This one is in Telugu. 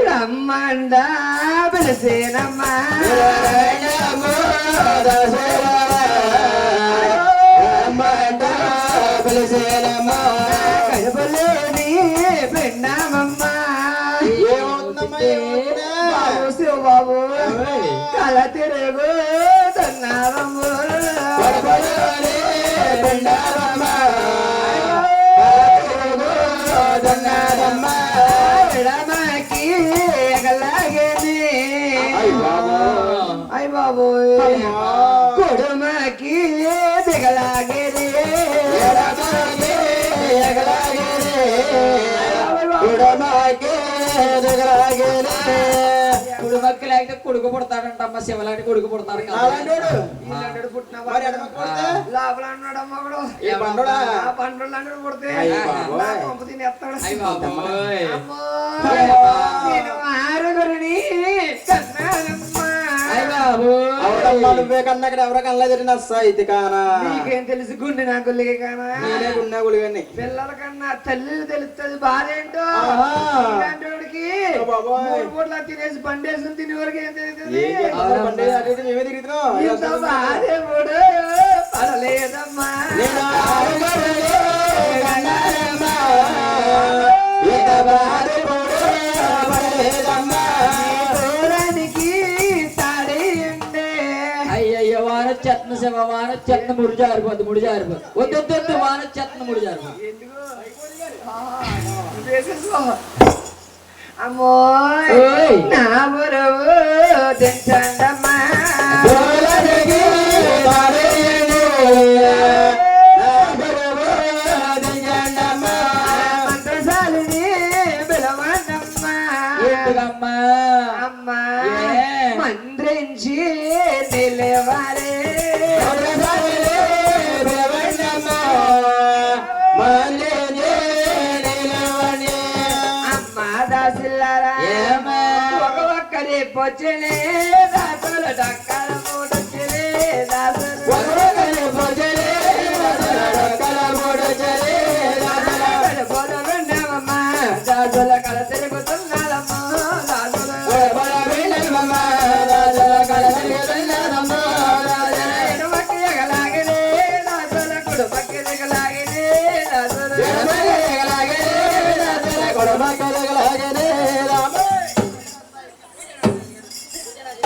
రమ్మండా పిలిసేనమ్మా కడుపులోని పెన్నామమ్మా బాబు శివబాబు కళ తిరుగు తన్నారమ్మ ఎడమకి ఎగలాగేది అయ్య బాబు కుడుమకి దిగలాగేది కుడుమక్కి లేకపోతే కొడుకు పుడతాడంట అమ్మ శివలాంటి కొడుకు పుడతాడు లోపల అన్నాడమ్మ కూడా పండు పుడితే పంపు తినేస్తాడు నేను ఆరుగురిని కన్నానమ్మా నువ్వే కన్నా ఇక్కడ ఎవరో కన్నా జరిగిన అయితే కానా నీకేం తెలుసు గుండె నా గుళ్ళకి కానా గున్నా గుడిగాని పిల్లల కన్నా తల్లిని తెలుస్తుంది బాధ ఏంటో ఇలాంటివాడికి మూడు పూట్ల తినేసి బండేసుకుని తినే వరకు ఏం తెలుస్తుంది మేమే తిరుగుతున్నాం బాధే కూడా పడలేదమ్మా అయ్యయ్యో వాన చెత్త శివ వాన చెత్త ముడి జారిపోద్ది వద్దు వాన చెత్త ముడి జారిపోద్ది అమ్మో నా బురవు తెచ్చండమ్మా మంత్రశాలిని పిలవండమ్మా అమ్మా మంత్రించి నిలవారే అమ్మా దాసిల్లారా ఒక ఒక్కరి పొచ్చలే దాసులు డక్కల మూడొచ్చలే దాసులు